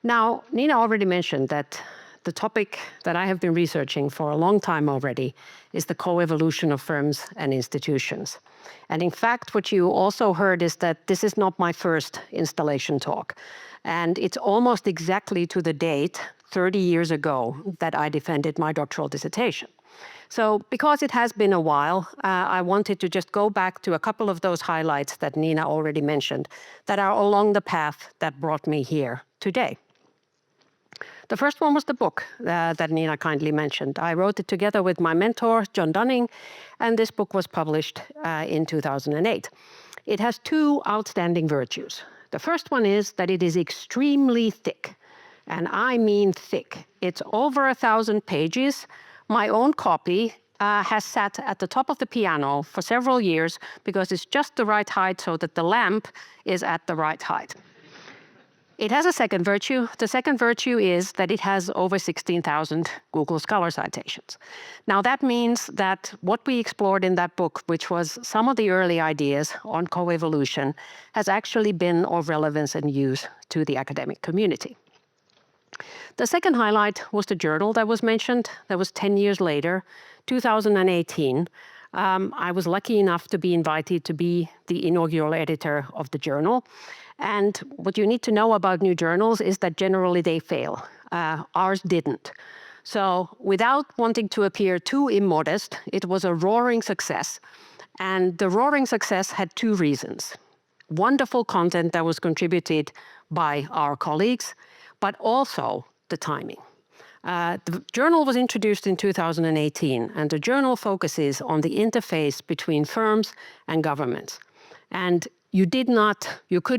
Now, Nina already mentioned that the topic that I have been researching for a long time already is the co-evolution of firms and institutions. And in fact, what you also heard is that this is not my first installation talk. And it's almost exactly to the date, 30 years ago, that I defended my doctoral dissertation. So because it has been a while, I wanted to just go back to a couple of those highlights that Nina already mentioned that are along the path that brought me here today. The first one was the book that Nina kindly mentioned. I wrote it together with my mentor, John Dunning, and this book was published in 2008. It has two outstanding virtues. The first one is that it is extremely thick, and I mean thick. It's over 1,000 pages. My own copy has sat at the top of the piano for several years because it's just the right height so that the lamp is at the right height. It has a second virtue. The second virtue is that it has over 16,000 Google Scholar citations. Now that means that what we explored in that book, which was some of the early ideas on coevolution, has actually been of relevance and use to the academic community. The second highlight was the journal that was mentioned. That was 10 years later, 2018. I was lucky enough to be invited to be the inaugural editor of the journal. And what you need to know about new journals is that generally they fail. Ours didn't. So without wanting to appear too immodest, it was a roaring success. And the roaring success had two reasons. Wonderful content that was contributed by our colleagues, but also the timing. The journal was introduced in 2018, and the journal focuses on the interface between firms and governments. And you could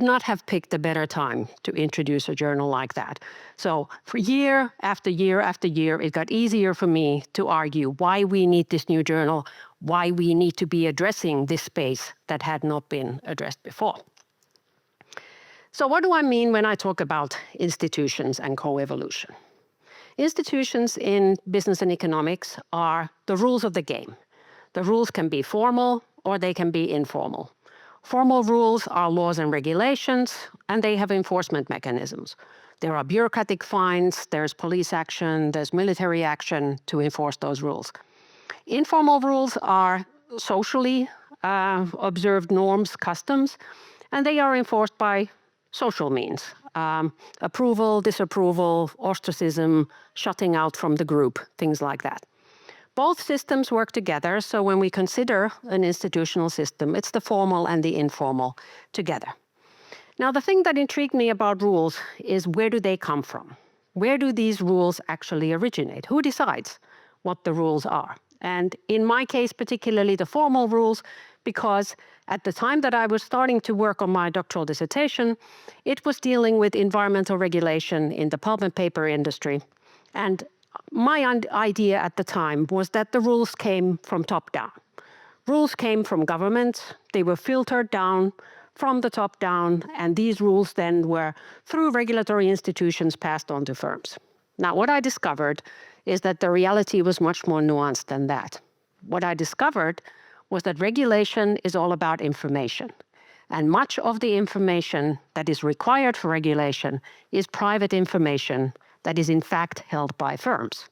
not have picked a better time to introduce a journal like that. So for year after year after year, it got easier for me to argue why we need this new journal, why we need to be addressing this space that had not been addressed before. So what do I mean when I talk about institutions and coevolution? Institutions in business and economics are the rules of the game. The rules can be formal or they can be informal. Formal rules are laws and regulations, and they have enforcement mechanisms. There are bureaucratic fines, there's police action, there's military action to enforce those rules. Informal rules are socially observed norms, customs, and they are enforced by social means. Approval, disapproval, ostracism, shutting out from the group, things like that. Both systems work together, so when we consider an institutional system, it's the formal and the informal together. Now, the thing that intrigued me about rules is where do they come from? Where do these rules actually originate? Who decides what the rules are? And in my case, particularly the formal rules, because at the time that I was starting to work on my doctoral dissertation, it was dealing with environmental regulation in the pulp and paper industry. And my idea at the time was that the rules came from top down. Rules came from governments, they were filtered down from the top down, and these rules then were, through regulatory institutions, passed on to firms. Now, what I discovered is that the reality was much more nuanced than that. What I discovered was that regulation is all about information. And much of the information that is required for regulation is private information that is in fact held by firms.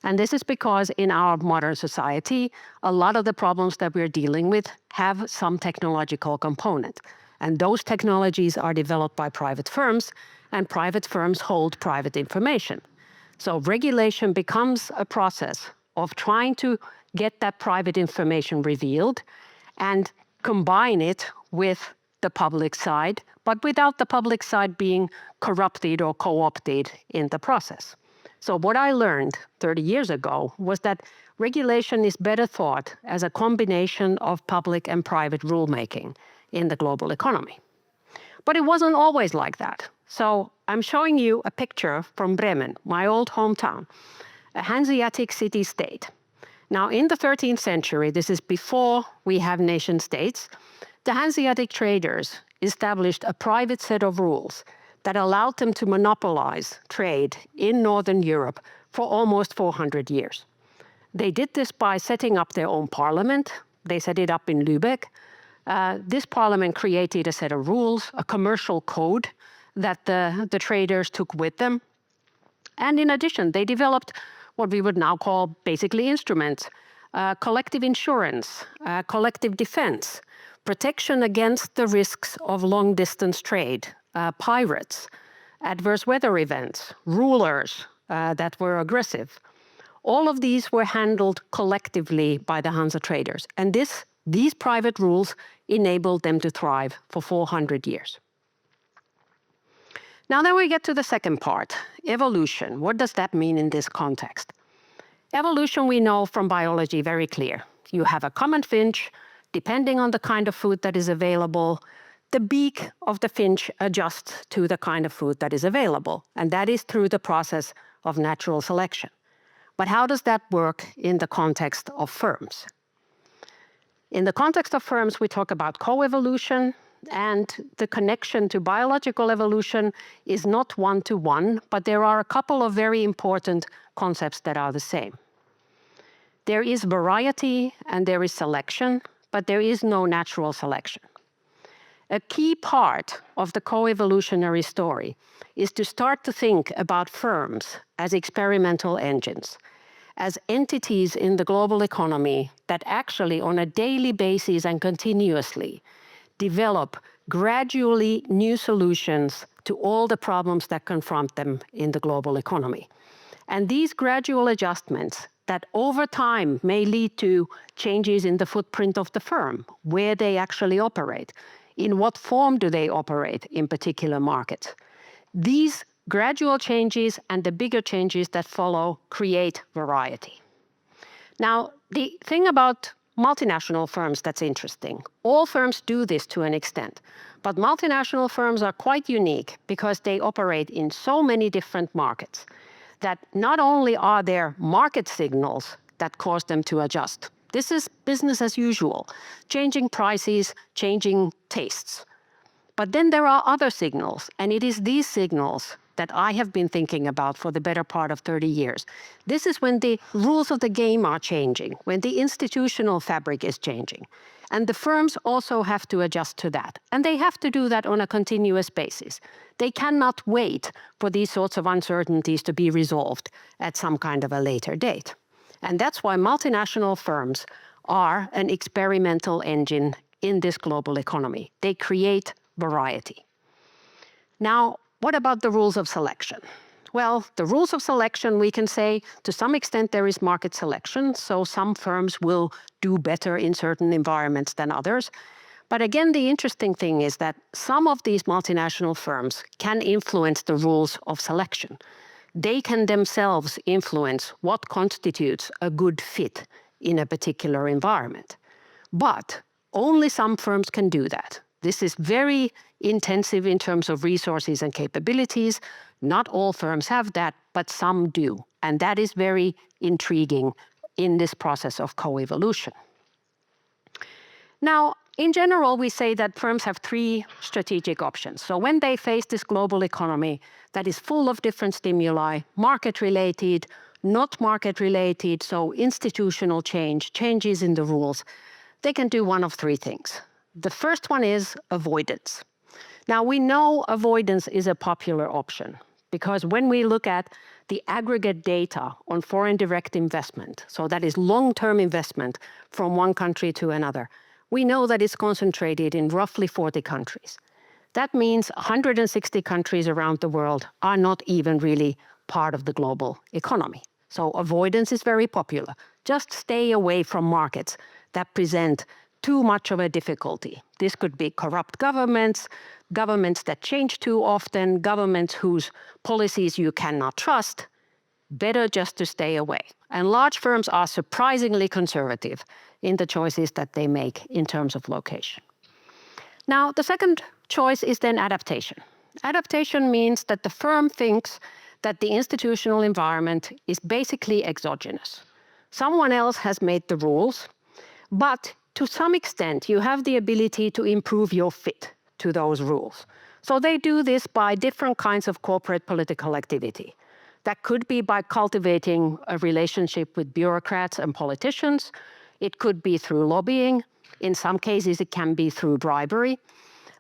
And this is because in our modern society, a lot of the problems that we're dealing with have some technological component. And those technologies are developed by private firms, and private firms hold private information. So regulation becomes a process of trying to get that private information revealed and combine it with the public side, but without the public side being corrupted or co-opted in the process. So what I learned 30 years ago was that regulation is better thought as a combination of public and private rulemaking in the global economy. But it wasn't always like that. So I'm showing you a picture from Bremen, my old hometown, a Hanseatic city-state. Now, in the 13th century, this is before we have nation states, the Hanseatic traders established a private set of rules that allowed them to monopolize trade in Northern Europe for almost 400 years. They did this by setting up their own parliament. They set it up in Lübeck. This parliament created a set of rules, a commercial code that the traders took with them. And in addition, they developed what we would now call basically instruments, collective insurance, collective defense, protection against the risks of long-distance trade, pirates, adverse weather events, rulers that were aggressive. All of these were handled collectively by the Hansa traders, and these private rules enabled them to thrive for 400 years. Now then we get to the second part, evolution. What does that mean in this context? Evolution we know from biology very clear. You have a common finch, depending on the kind of food that is available, the beak of the finch adjusts to the kind of food that is available, and that is through the process of natural selection. But how does that work in the context of firms? In the context of firms, we talk about coevolution, and the connection to biological evolution is not one-to-one, but there are a couple of very important concepts that are the same. There is variety and there is selection, but there is no natural selection. A key part of the coevolutionary story is to start to think about firms as experimental engines, as entities in the global economy that actually on a daily basis and continuously develop gradually new solutions to all the problems that confront them in the global economy. And these gradual adjustments that over time may lead to changes in the footprint of the firm, where they actually operate, in what form do they operate in particular markets. These gradual changes and the bigger changes that follow create variety. Now, the thing about multinational firms that's interesting, all firms do this to an extent, but multinational firms are quite unique because they operate in so many different markets that not only are there market signals that cause them to adjust. This is business as usual, changing prices, changing tastes. But then there are other signals, and it is these signals that I have been thinking about for the better part of 30 years. This is when the rules of the game are changing, when the institutional fabric is changing. And the firms also have to adjust to that. And they have to do that on a continuous basis. They cannot wait for these sorts of uncertainties to be resolved at some kind of a later date. And that's why multinational firms are an experimental engine in this global economy. They create variety. Now, what about the rules of selection? Well, the rules of selection, we can say to some extent there is market selection, so some firms will do better in certain environments than others. But again, the interesting thing is that some of these multinational firms can influence the rules of selection. They can themselves influence what constitutes a good fit in a particular environment. But only some firms can do that. This is very intensive in terms of resources and capabilities. Not all firms have that, but some do. And that is very intriguing in this process of coevolution. Now, in general, we say that firms have three strategic options. So when they face this global economy that is full of different stimuli, market-related, not market-related, so institutional change, changes in the rules, they can do one of three things. The first one is avoidance. Now, we know avoidance is a popular option because when we look at the aggregate data on foreign direct investment, so that is long-term investment from one country to another, we know that it's concentrated in roughly 40 countries. That means 160 countries around the world are not even really part of the global economy. So avoidance is very popular. Just stay away from markets that present too much of a difficulty. This could be corrupt governments, governments that change too often, governments whose policies you cannot trust. Better just to stay away. And large firms are surprisingly conservative in the choices that they make in terms of location. Now, the second choice is then adaptation. Adaptation means that the firm thinks that the institutional environment is basically exogenous. Someone else has made the rules, but to some extent, you have the ability to improve your fit to those rules. So they do this by different kinds of corporate political activity. That could be by cultivating a relationship with bureaucrats and politicians. It could be through lobbying. In some cases, it can be through bribery.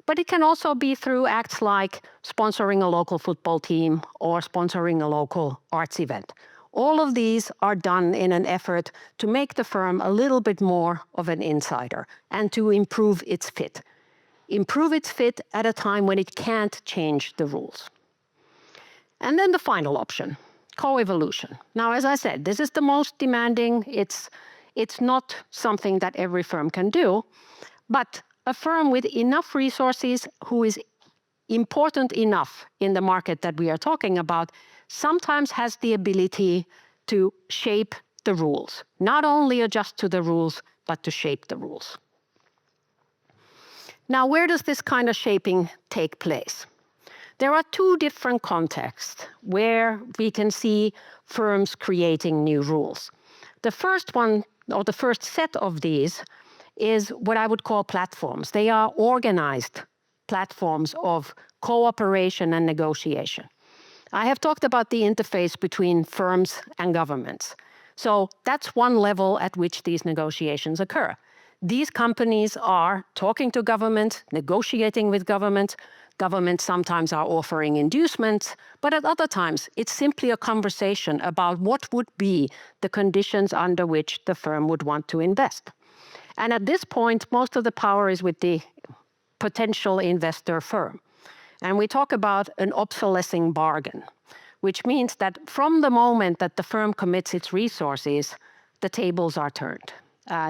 But it can also be through acts like sponsoring a local football team or sponsoring a local arts event. All of these are done in an effort to make the firm a little bit more of an insider and to improve its fit. Improve its fit at a time when it can't change the rules. And then the final option, co-evolution. Now, as I said, this is the most demanding. It's not something that every firm can do, but a firm with enough resources who is important enough in the market that we are talking about sometimes has the ability to shape the rules, not only adjust to the rules, but to shape the rules. Now, where does this kind of shaping take place? There are two different contexts where we can see firms creating new rules. The first one, or the first set of these, is what I would call platforms. They are organized platforms of cooperation and negotiation. I have talked about the interface between firms and governments. So that's one level at which these negotiations occur. These companies are talking to government, negotiating with government. Governments sometimes are offering inducements, but at other times it's simply a conversation about what would be the conditions under which the firm would want to invest. And at this point, most of the power is with the potential investor firm. And we talk about an obsolescing bargain, which means that from the moment that the firm commits its resources, the tables are turned.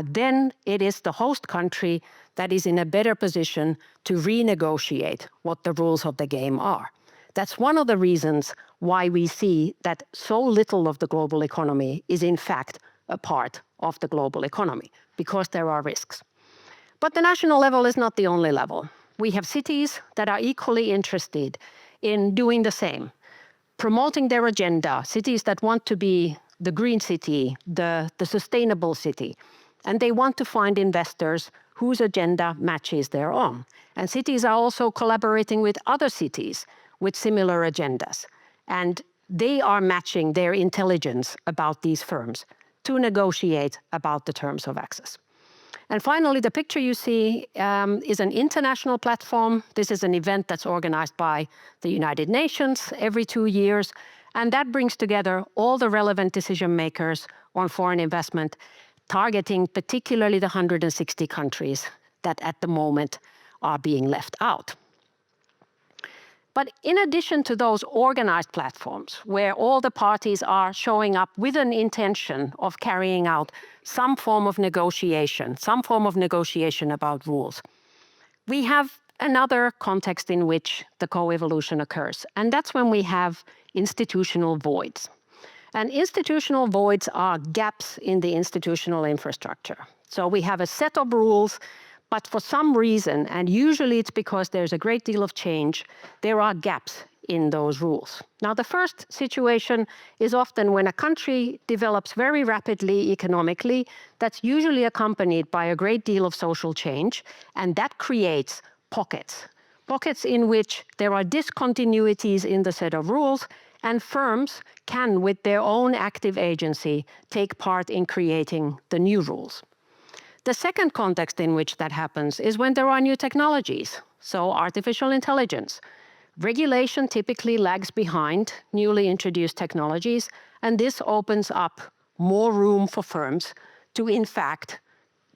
Then it is the host country that is in a better position to renegotiate what the rules of the game are. That's one of the reasons why we see that so little of the global economy is in fact a part of the global economy, because there are risks. But the national level is not the only level. We have cities that are equally interested in doing the same, promoting their agenda, cities that want to be the green city, the sustainable city, and they want to find investors whose agenda matches their own. And cities are also collaborating with other cities with similar agendas, and they are matching their intelligence about these firms to negotiate about the terms of access. And finally, the picture you see is an international platform. This is an event that's organized by the United Nations every 2 years, and that brings together all the relevant decision makers on foreign investment, targeting particularly the 160 countries that at the moment are being left out. But in addition to those organized platforms, where all the parties are showing up with an intention of carrying out some form of negotiation about rules, we have another context in which the co-evolution occurs, and that's when we have institutional voids. And institutional voids are gaps in the institutional infrastructure. So we have a set of rules, but for some reason, and usually it's because there's a great deal of change, there are gaps in those rules. Now, the first situation is often when a country develops very rapidly economically, that's usually accompanied by a great deal of social change, and that creates pockets in which there are discontinuities in the set of rules, and firms can, with their own active agency, take part in creating the new rules. The second context in which that happens is when there are new technologies, so artificial intelligence. Regulation typically lags behind newly introduced technologies, and this opens up more room for firms to, in fact,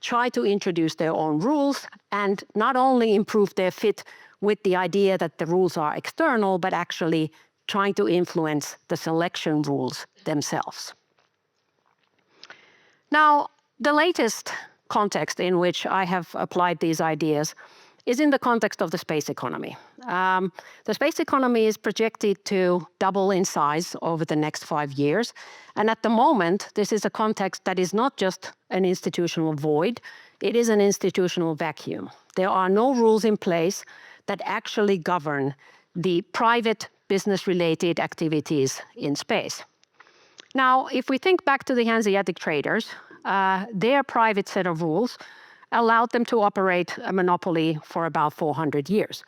try to introduce their own rules and not only improve their fit with the idea that the rules are external, but actually trying to influence the selection rules themselves. Now, the latest context in which I have applied these ideas is in the context of the space economy. The space economy is projected to double in size over the next 5 years. And at the moment, this is a context that is not just an institutional void, it is an institutional vacuum. There are no rules in place that actually govern the private business-related activities in space. Now, if we think back to the Hanseatic traders, their private set of rules allowed them to operate a monopoly for about 400 years.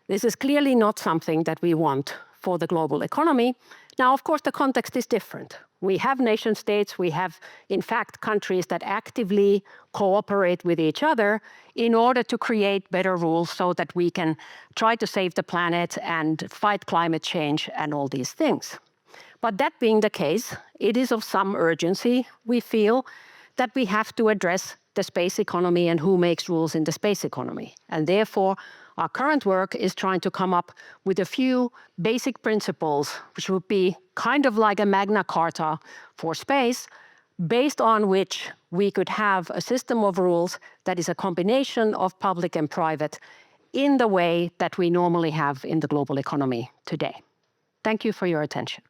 This is clearly not something that we want for the global economy, Now, of course, the context is different. We have nation states, we have, in fact, countries that actively cooperate with each other in order to create better rules so that we can try to save the planet and fight climate change and all these things. But that being the case, it is of some urgency, we feel, that we have to address the space economy and who makes rules in the space economy. And therefore, our current work is trying to come up with a few basic principles, which would be kind of like a Magna Carta for space, based on which we could have a system of rules that is a combination of public and private in the way that we normally have in the global economy today. Thank you for your attention.